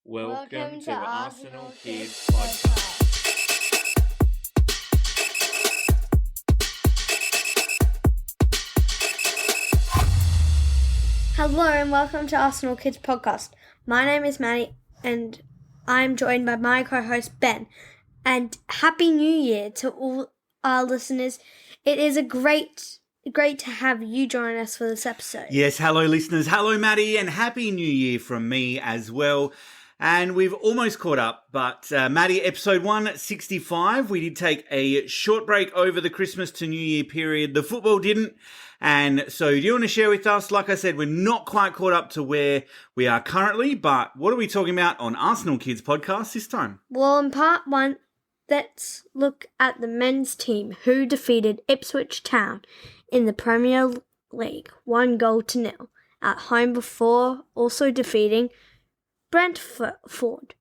Welcome to Arsenal Kids Podcast. Hello and welcome to Arsenal Kids Podcast. My name is Madi and I'm joined by my co-host Ben. And Happy New Year to all our listeners. It is great to have you join us for this episode. Yes, hello listeners. Hello Maddie, and Happy New Year from me as well. And we've almost caught up, but Maddie, episode 165, we did take a short break over the Christmas to New Year period. The football didn't. And so do you want to share with us? Like I said, we're not quite caught up to where we are currently, but what are we talking about on Arsenal Kids Podcast this time? Well, in part one, let's look at the men's team who defeated Ipswich Town in the Premier League 1-0 at home before also defeating Brentford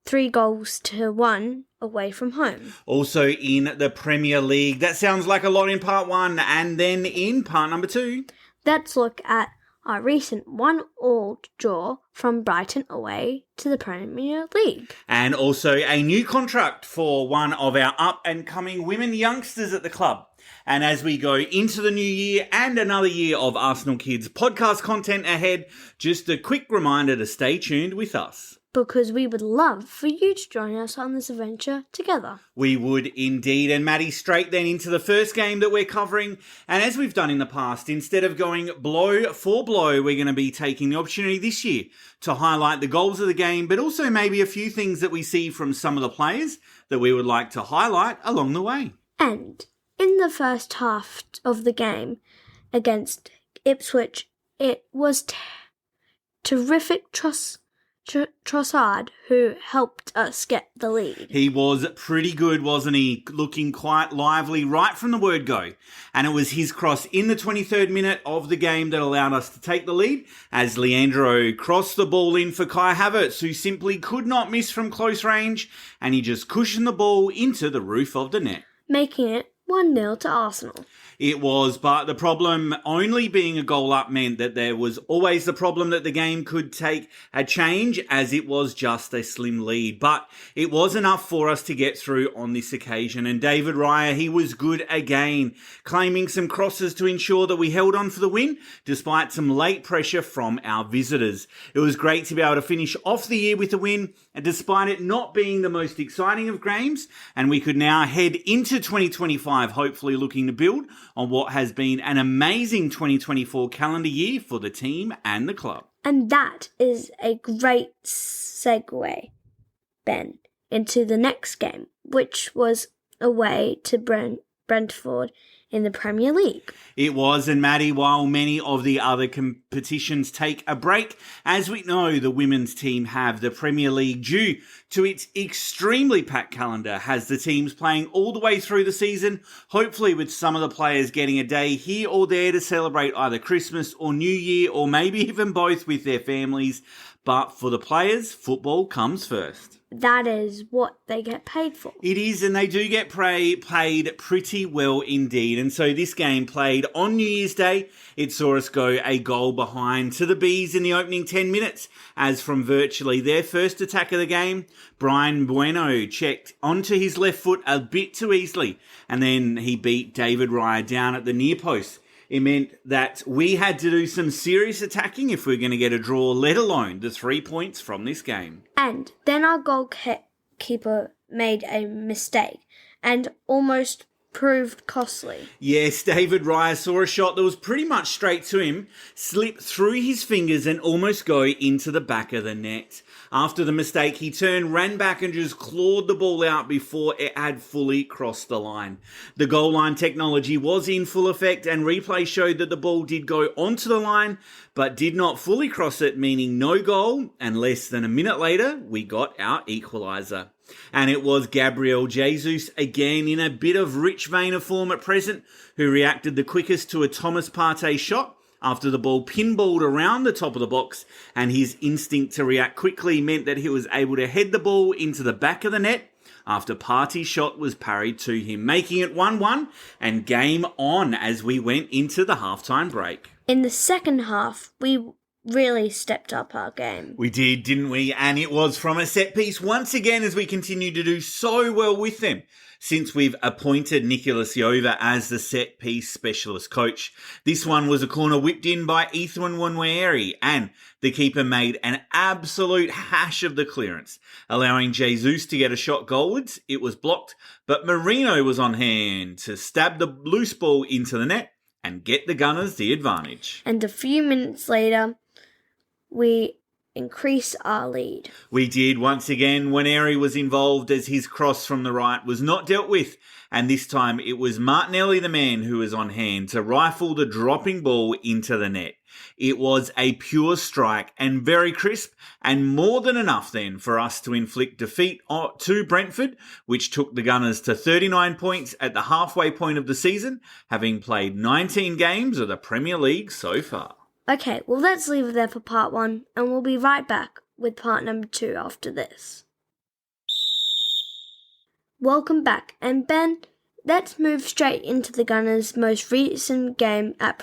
3-1 away from home. Also in the Premier League. That sounds like a lot in part one. And then in part number 2, let's look at our recent 1-1 draw from Brighton away to the Premier League. And also a new contract for one of our up-and-coming women youngsters at the club. And as we go into the new year and another year of Arsenal Kids podcast content ahead, just a quick reminder to stay tuned with us. Because we would love for you to join us on this adventure together. We would indeed. And Maddie, straight then into the first game that we're covering. And as we've done in the past, instead of going blow for blow, we're going to be taking the opportunity this year to highlight the goals of the game, but also maybe a few things that we see from some of the players that we would like to highlight along the way. And in the first half of the game against Ipswich, it was terrific Trossard who helped us get the lead. He was pretty good, wasn't he? Looking quite lively right from the word go. And it was his cross in the 23rd minute of the game that allowed us to take the lead as Leandro crossed the ball in for Kai Havertz, who simply could not miss from close range, and he just cushioned the ball into the roof of the net, making it 1-0 to Arsenal. It was, but the problem only being a goal up meant that there was always the problem that the game could take a change as it was just a slim lead. But it was enough for us to get through on this occasion. And David Raya, he was good again, claiming some crosses to ensure that we held on for the win, despite some late pressure from our visitors. It was great to be able to finish off the year with a win, and despite it not being the most exciting of games, and we could now head into 2025, hopefully looking to build on what has been an amazing 2024 calendar year for the team and the club. And that is a great segue, Ben, into the next game, which was away to Brentford in the Premier League. It was, and Maddie, while many of the other competitions take a break, as we know the women's team have, the Premier League, due to its extremely packed calendar, has the teams playing all the way through the season, hopefully with some of the players getting a day here or there to celebrate either Christmas or New Year, or maybe even both with their families. But for the players, football comes first. That is what they get paid for. It is, and they do get paid pretty well indeed. And so this game played on New Year's Day. It saw us go a goal behind to the Bees in the opening 10 minutes, as from virtually their first attack of the game, Brian Bueno checked onto his left foot a bit too easily, and then he beat David Raya down at the near post. It meant that we had to do some serious attacking if we were going to get a draw, let alone the 3 points from this game. And then our goalkeeper made a mistake and almost proved costly. Yes, David Raya saw a shot that was pretty much straight to him, slip through his fingers and almost go into the back of the net. After the mistake, he turned, ran back and just clawed the ball out before it had fully crossed the line. The goal line technology was in full effect, and replay showed that the ball did go onto the line but did not fully cross it, meaning no goal, and less than a minute later, we got our equaliser. And it was Gabriel Jesus, again in a bit of rich vein of form at present, who reacted the quickest to a Thomas Partey shot after the ball pinballed around the top of the box, and his instinct to react quickly meant that he was able to head the ball into the back of the net after Partey's shot was parried to him, making it 1-1 and game on as we went into the halftime break. In the second half, we really stepped up our game. We did, didn't we? And it was from a set piece once again, as we continue to do so well with them since we've appointed Nicholas Yova as the set piece specialist coach. This one was a corner whipped in by Ethan Nwaneri, and the keeper made an absolute hash of the clearance, allowing Jesus to get a shot goalwards. It was blocked, but Marino was on hand to stab the loose ball into the net and get the Gunners the advantage. And a few minutes later, we increase our lead. We did once again. Nwaneri was involved as his cross from the right was not dealt with, and this time it was Martinelli, the man, who was on hand to rifle the dropping ball into the net. It was a pure strike and very crisp, and more than enough then for us to inflict defeat to Brentford, which took the Gunners to 39 points at the halfway point of the season, having played 19 games of the Premier League so far. Okay, well, let's leave it there for part 1, and we'll be right back with part number 2 after this. Welcome back, and Ben, let's move straight into the Gunners' most recent game at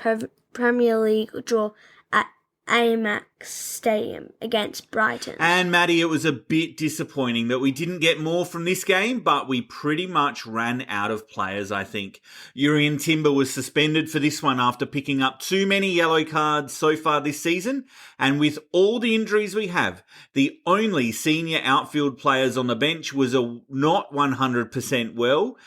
Premier League draw at Amex Stadium against Brighton. And Madi, it was a bit disappointing that we didn't get more from this game, but we pretty much ran out of players, I think. Urian Timber was suspended for this one after picking up too many yellow cards so far this season, and with all the injuries we have, the only senior outfield players on the bench was not 100% well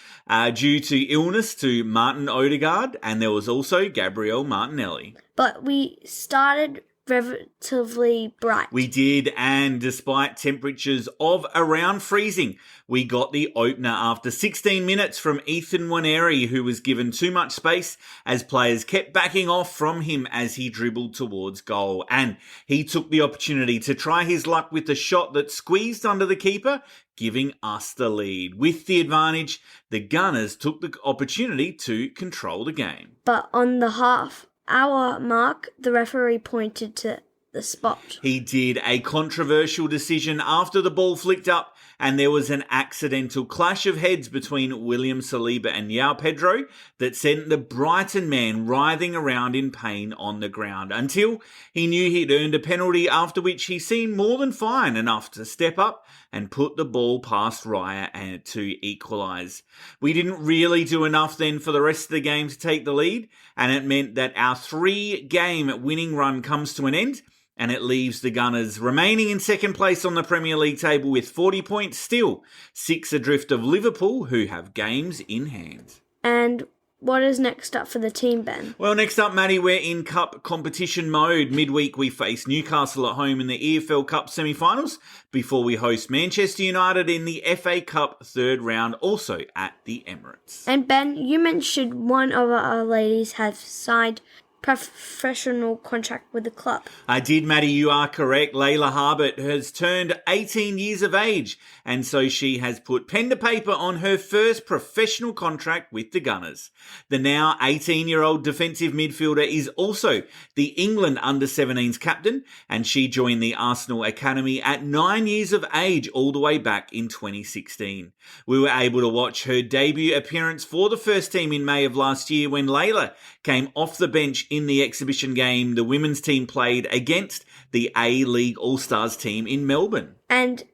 due to illness to Martin Odegaard, and there was also Gabriel Martinelli. But we started relatively bright. We did, and despite temperatures of around freezing, we got the opener after 16 minutes from Ethan Nwaneri, who was given too much space as players kept backing off from him as he dribbled towards goal. And he took the opportunity to try his luck with the shot that squeezed under the keeper, giving us the lead. With the advantage, the Gunners took the opportunity to control the game. But on the half-hour mark, the referee pointed to the spot. He did a controversial decision after the ball flicked up and there was an accidental clash of heads between William Saliba and João Pedro that sent the Brighton man writhing around in pain on the ground until he knew he'd earned a penalty, after which he seemed more than fine enough to step up and put the ball past Raya and to equalise. We didn't really do enough then for the rest of the game to take the lead, and it meant that our 3-game winning run comes to an end, and it leaves the Gunners remaining in second place on the Premier League table with 40 points, still 6 adrift of Liverpool, who have games in hand. And what is next up for the team, Ben? Well, next up, Madi, we're in cup competition mode. Midweek, we face Newcastle at home in the EFL Cup semi-finals before we host Manchester United in the FA Cup third round, also at the Emirates. And Ben, you mentioned one of our ladies has signed professional contract with the club. I did, Madi, you are correct. Laila Harbert has turned 18 years of age, and so she has put pen to paper on her first professional contract with the Gunners. The now 18-year-old defensive midfielder is also the England under-17s captain, and she joined the Arsenal Academy at 9 years of age all the way back in 2016. We were able to watch her debut appearance for the first team in May of last year when Laila came off the bench in the exhibition game the women's team played against the A-League All-Stars team in Melbourne. And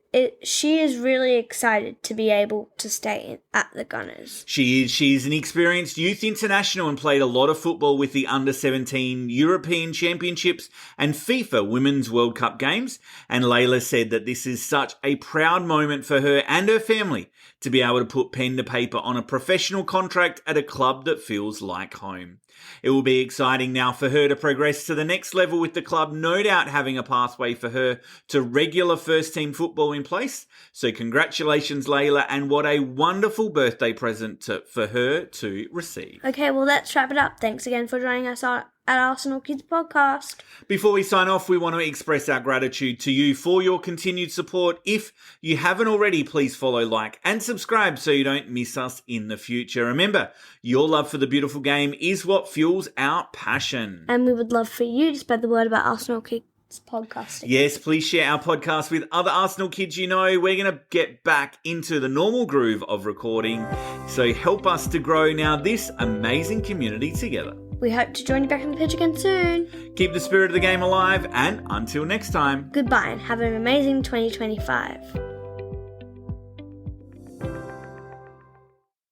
she is really excited to be able to stay at the Gunners. She is. She's an experienced youth international and played a lot of football with the under-17 European Championships and FIFA Women's World Cup games. And Laila said that this is such a proud moment for her and her family to be able to put pen to paper on a professional contract at a club that feels like home. It will be exciting now for her to progress to the next level with the club, no doubt having a pathway for her to regular first-team football in place. So congratulations, Laila, and what a wonderful birthday present for her to receive. Okay, well, let's wrap it up. Thanks again for joining us at Arsenal Kids Podcast. Before we sign off, we want to express our gratitude to you for your continued support. If you haven't already, please follow, like, and subscribe so you don't miss us in the future. Remember, your love for the beautiful game is what fuels our passion. And we would love for you to spread the word about Arsenal Kids Podcasting. Yes, please share our podcast with other Arsenal kids you know. We're going to get back into the normal groove of recording, so help us to grow now this amazing community together. We hope to join you back on the pitch again soon. Keep the spirit of the game alive, and until next time. Goodbye and have an amazing 2025.